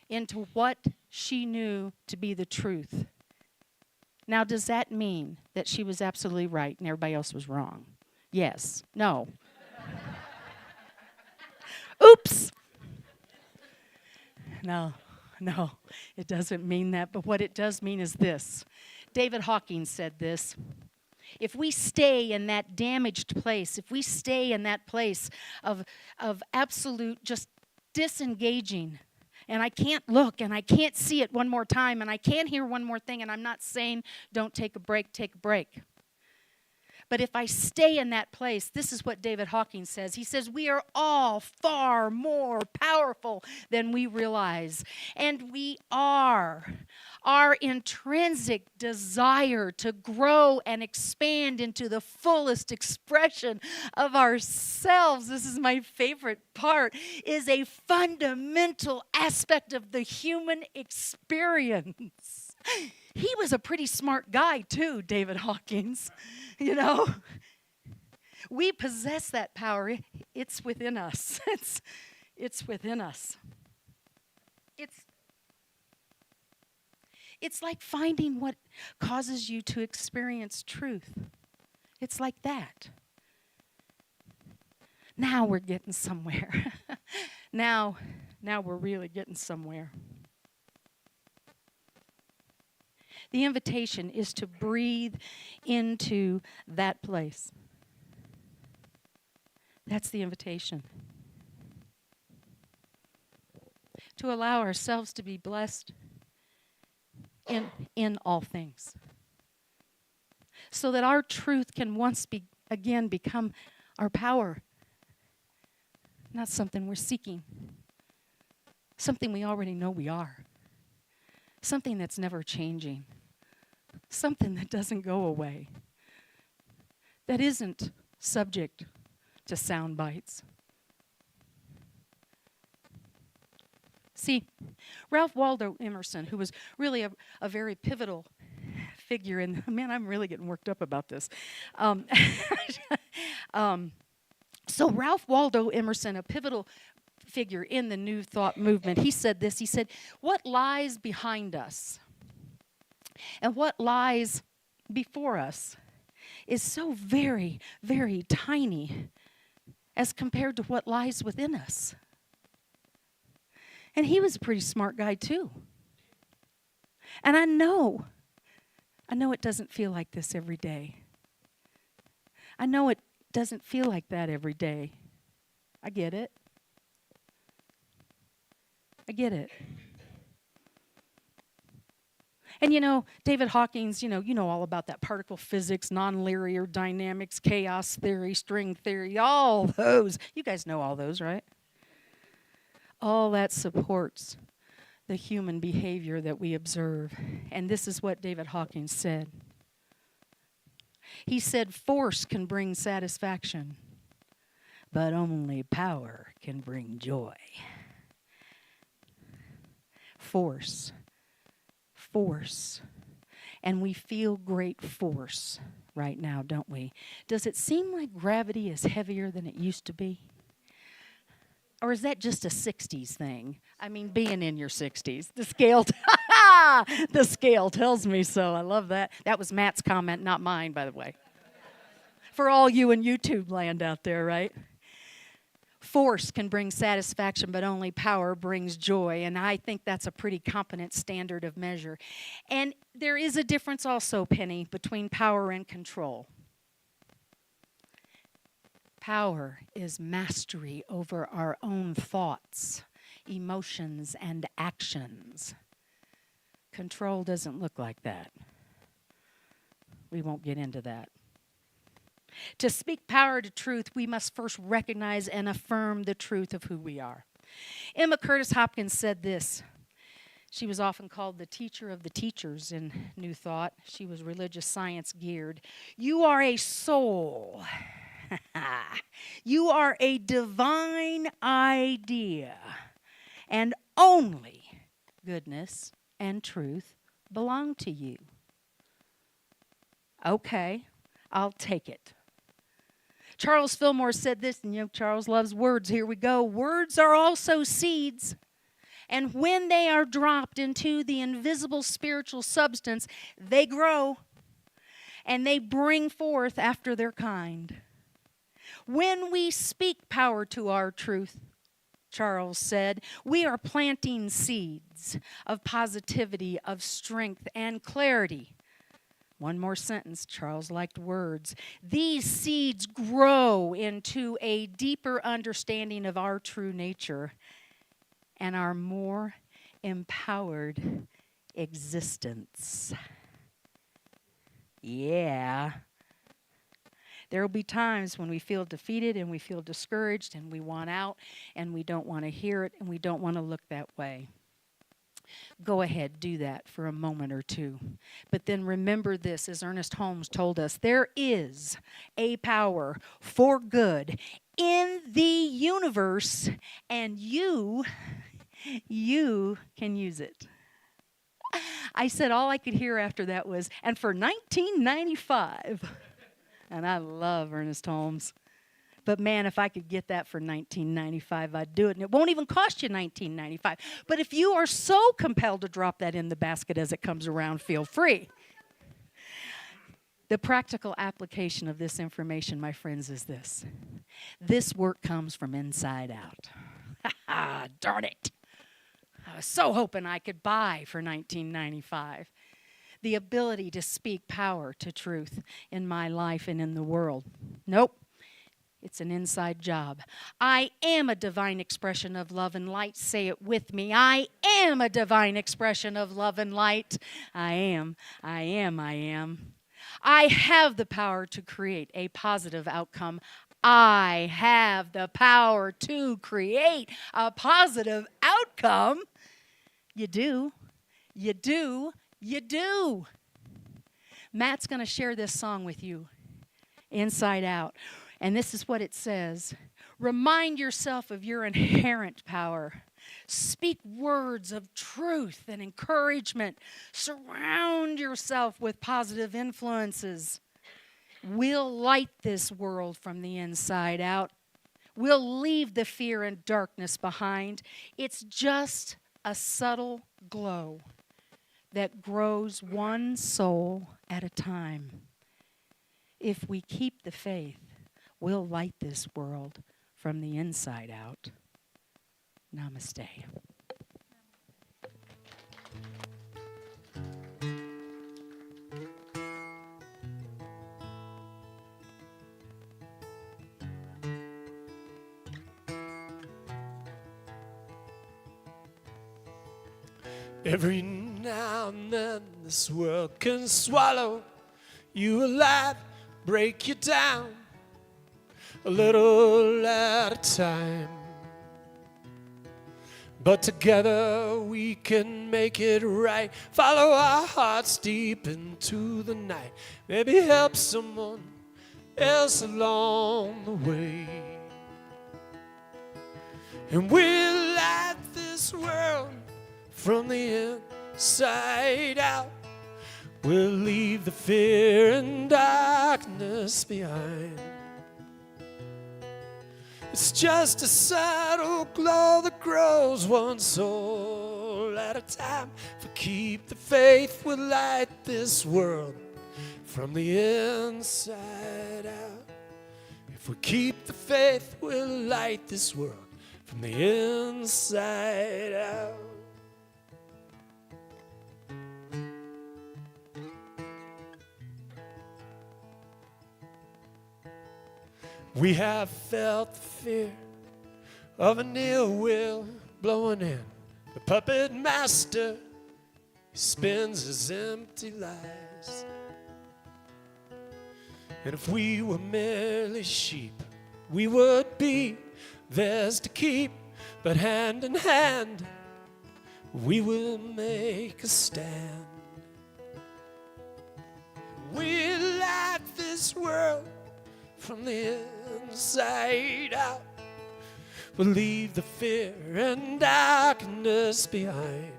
S2: into what she knew to be the truth. Now, does that mean that she was absolutely right and everybody else was wrong? Yes. No. Oops. No, it doesn't mean that. But what it does mean is this. David Hawkins said this. If we stay in that damaged place, if we stay in that place of absolute just disengaging, and I can't look, and I can't see it one more time, and I can't hear one more thing, and I'm not saying don't take a break, take a break. But if I stay in that place, this is what David Hawkins says. He says, we are all far more powerful than we realize. And we are. Our intrinsic desire to grow and expand into the fullest expression of ourselves, this is my favorite part, is a fundamental aspect of the human experience. He was a pretty smart guy, too, David Hawkins. You know, we possess that power. It's within us. It's within us. It's like finding what causes you to experience truth. It's like that. Now we're getting somewhere. Now we're really getting somewhere. The invitation is to breathe into that place. That's the invitation. to allow ourselves to be blessed in all things, so that our truth can again become our power, not something we're seeking, something we already know we are, something that's never changing, something that doesn't go away, that isn't subject to sound bites. See, Ralph Waldo Emerson, who was really a very pivotal figure in, man, I'm really getting worked up about this. So Ralph Waldo Emerson, a pivotal figure in the New Thought movement, he said this. He said, what lies behind us and what lies before us is so very, very tiny as compared to what lies within us. And he was a pretty smart guy too. And I know it doesn't feel like this every day. I know it doesn't feel like that every day. I get it. I get it. And you know, David Hawkins, you know all about that particle physics, nonlinear dynamics, chaos theory, string theory, all those. You guys know all those, right? All that supports the human behavior that we observe. And this is what David Hawkins said. He said, force can bring satisfaction, but only power can bring joy. Force. And we feel great force right now, don't we? Does it seem like gravity is heavier than it used to be? Or is that just a 60s thing? I mean, being in your 60s. The scale tells me so. I love that. That was Matt's comment, not mine, by the way. For all you in YouTube land out there, right? Force can bring satisfaction, but only power brings joy. And I think that's a pretty competent standard of measure. And there is a difference also, Penny, between power and control. Power is mastery over our own thoughts, emotions, and actions. Control doesn't look like that. We won't get into that. To speak power to truth, we must first recognize and affirm the truth of who we are. Emma Curtis Hopkins said this. She was often called the teacher of the teachers in New Thought. She was religious science geared. You are a soul. You are a divine idea, and only goodness and truth belong to you. Okay, I'll take it. Charles Fillmore said this, and Charles loves words. Here we go. Words are also seeds, and when they are dropped into the invisible spiritual substance, they grow, and they bring forth after their kind. When we speak power to our truth, Charles said, we are planting seeds of positivity, of strength, and clarity. One more sentence. Charles liked words. These seeds grow into a deeper understanding of our true nature and our more empowered existence. Yeah. There will be times when we feel defeated and we feel discouraged and we want out and we don't want to hear it and we don't want to look that way. Go ahead, do that for a moment or two. But then remember this, as Ernest Holmes told us, there is a power for good in the universe, and you can use it. I said all I could hear after that was, and for 1995. And I love Ernest Holmes. But man, if I could get that for 1995, I'd do it. And it won't even cost you $19.95. But if you are so compelled to drop that in the basket as it comes around, feel free. The practical application of this information, my friends, is this. This work comes from inside out. Darn it. I was so hoping I could buy for $19.95. The ability to speak power to truth in my life and in the world. Nope. It's an inside job. I am a divine expression of love and light. Say it with me. I am a divine expression of love and light. I am. I am. I am. I have the power to create a positive outcome. I have the power to create a positive outcome. You do. You do. You do. Matt's going to share this song with you, Inside Out. And this is what it says. Remind yourself of your inherent power. Speak words of truth and encouragement. Surround yourself with positive influences. We'll light this world from the inside out. We'll leave the fear and darkness behind. It's just a subtle glow that grows one soul at a time. If we keep the faith, we'll light this world from the inside out. Namaste.
S1: Every now and then this world can swallow you alive, break you down a little at a time. But together we can make it right. Follow our hearts deep into the night. Maybe help someone else along the way. And we'll light this world from the inside out. We'll leave the fear and darkness behind. It's just a subtle glow that grows one soul at a time. If we keep the faith, we'll light this world from the inside out. If we keep the faith, we'll light this world from the inside out. We have felt the fear of an ill will blowing in. The puppet master, he spins his empty lies. And if we were merely sheep, we would be theirs to keep. But hand in hand, we will make a stand. We'll light this world from the inside out. We'll leave the fear and darkness behind.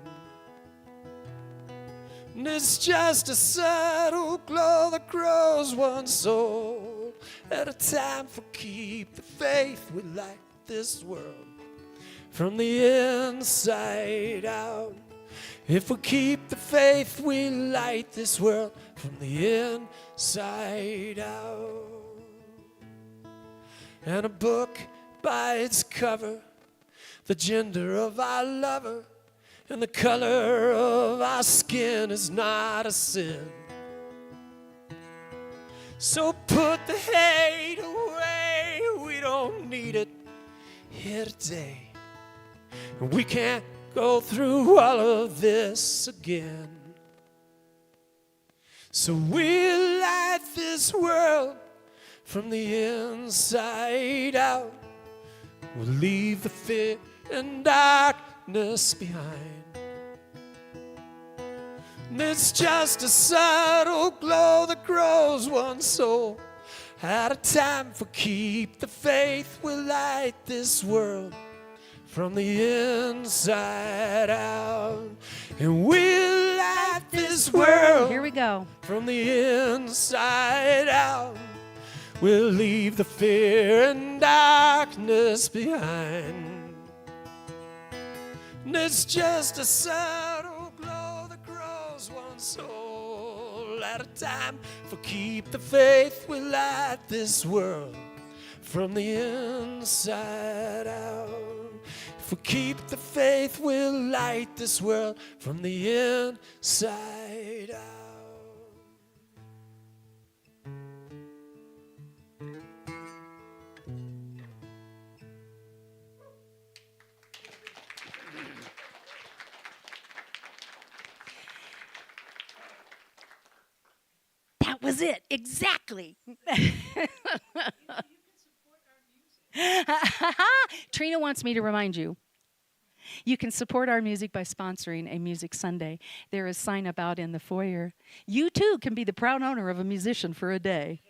S1: And it's just a subtle glow that grows one soul at a time. For keep the faith, we light this world from the inside out. If we keep the faith, we light this world from the inside out. And a book by its cover, the gender of our lover and the color of our skin is not a sin. So put the hate away, we don't need it here today. And we can't go through all of this again. So we'll light this world from the inside out. We'll leave the fear and darkness behind. And it's just a subtle glow that grows one soul at a time. For keep the faith, we'll light this world from the inside out. And we'll light this world,
S2: Here we go.
S1: from the inside out. We'll leave the fear and darkness behind. And it's just a subtle glow that grows one soul at a time. For keep the faith, we light this world from the inside out. If we keep the faith, we'll light this world from the inside out.
S2: was it. Exactly. Trina wants me to remind you. You can support our music by sponsoring a Music Sunday. There is sign up out in the foyer. You too can be the proud owner of a musician for a day.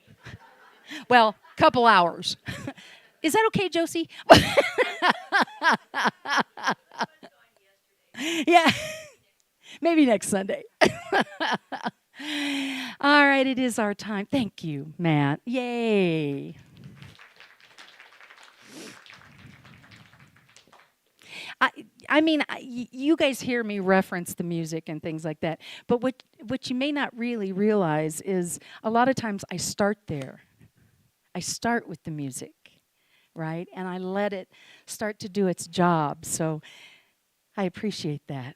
S2: Well, couple hours. Is that okay, Josie? Yeah. Maybe next Sunday. All right, it is our time. Thank you, Matt. Yay. You guys hear me reference the music and things like that, but what you may not really realize is a lot of times I start there. I start with the music, right? And I let it start to do its job. So I appreciate that.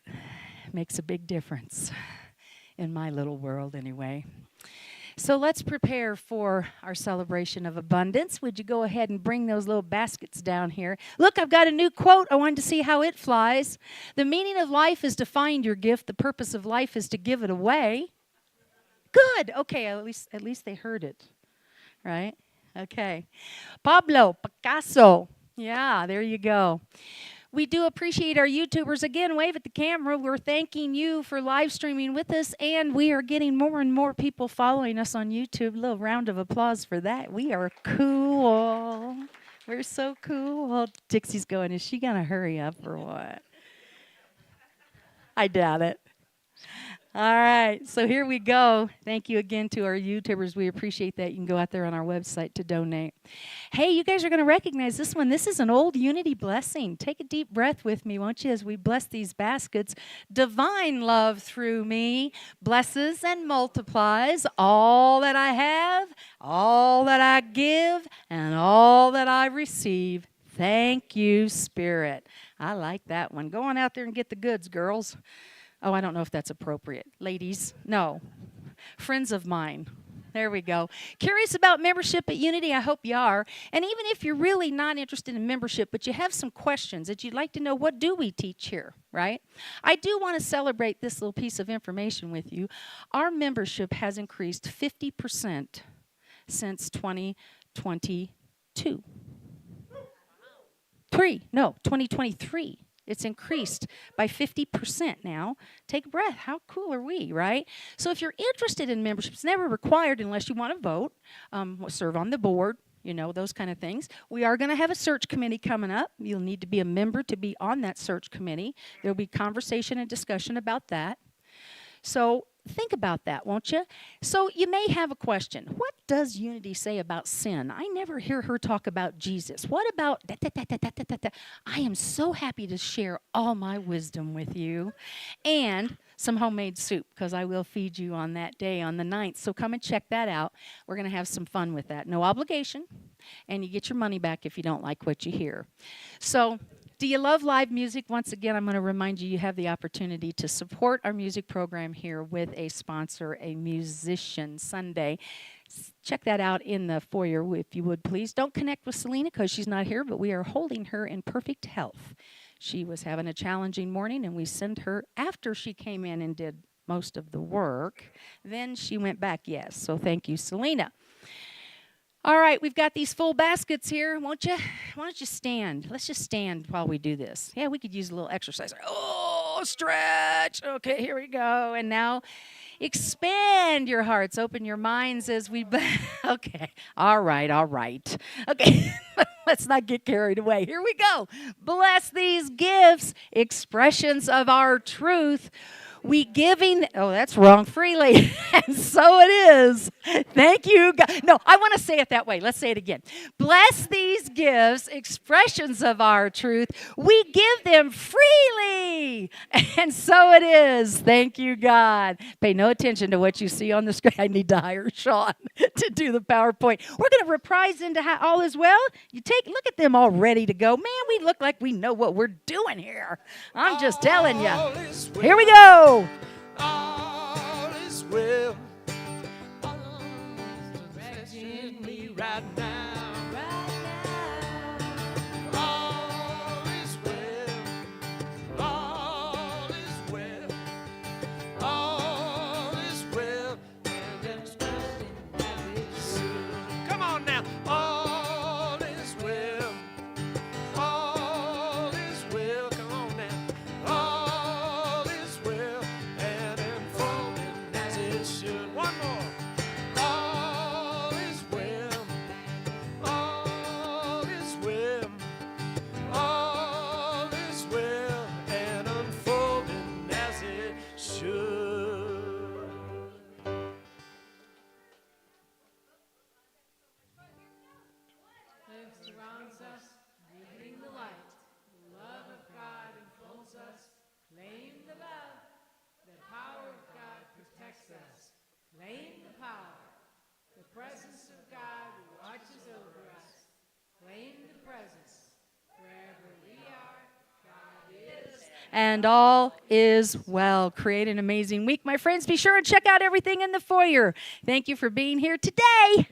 S2: It makes a big difference in my little world anyway. So let's prepare for our celebration of abundance. Would you go ahead and bring those little baskets down here? Look, I've got a new quote. I wanted to see how it flies. The meaning of life is to find your gift. The purpose of life is to give it away. Good. Okay, at least they heard it, right? Okay. Pablo Picasso. Yeah, there you go. We do appreciate our YouTubers. Again, wave at the camera. We're thanking you for live streaming with us, and we are getting more and more people following us on YouTube. A little round of applause for that. We are cool. We're so cool. Dixie's going, is she going to hurry up or what? I doubt it. All right, so here we go. Thank you again to our YouTubers. We appreciate that. You can go out there on our website to donate. Hey, you guys are going to recognize this one. This is an old Unity blessing. Take a deep breath with me, won't you, as we bless these baskets. Divine love through me blesses and multiplies all that I have, all that I give, and all that I receive. Thank you, Spirit. I like that one. Go on out there and get the goods, girls. Oh, I don't know if that's appropriate. Ladies, no. Friends of mine. There we go. Curious about membership at Unity? I hope you are. And even if you're really not interested in membership, but you have some questions that you'd like to know, what do we teach here, right? I do want to celebrate this little piece of information with you. Our membership has increased 50% since 2022. 2023. It's increased by 50% now. Take a breath. How cool are we, right? So if you're interested in membership, it's never required unless you want to vote, serve on the board, you know, those kind of things. We are going to have a search committee coming up. You'll need to be a member to be on that search committee. There'll be conversation and discussion about that. So think about that, won't you? So you may have a question. What does Unity say about sin? I never hear her talk about Jesus. What about I am so happy to share all my wisdom with you and some homemade soup, because I will feed you on that day on the 9th. So come and check that out. We're going to have some fun with that. No obligation, and you get your money back if you don't like what you hear. So do you love live music? Once again, I'm going to remind you, you have the opportunity to support our music program here with a sponsor, a Musician Sunday. Check that out in the foyer, if you would, please. Don't connect with Selena because she's not here, but we are holding her in perfect health. She was having a challenging morning, and we sent her after she came in and did most of the work. Then she went back, yes. So thank you, Selena. All right, we've got these full baskets here. Why don't you stand? Let's just stand while we do this. Yeah, we could use a little exercise. Oh, stretch. Okay, here we go. And now expand your hearts. Open your minds as we... Okay, all right. Okay, let's not get carried away. Here we go. Bless these gifts, expressions of our truth. We giving, oh, that's wrong, freely. And so it is. Thank you, God. No, I want to say it that way. Let's say it again. Bless these gifts, expressions of our truth. We give them freely. And so it is. Thank you, God. Pay no attention to what you see on the screen. I need to hire Sean to do the PowerPoint. We're going to reprise into All Is Well. Look at them all ready to go. Man, we look like we know what we're doing here. I'm just telling you. Here we go.
S10: All is well. Blessing me right now. All is well. All is well. All is well. And there's nothing
S3: Claim the power. The presence of God watches over us. Claim the presence. Wherever we are, God is.
S2: And all is well. Create an amazing week, my friends. Be sure and check out everything in the foyer. Thank you for being here today.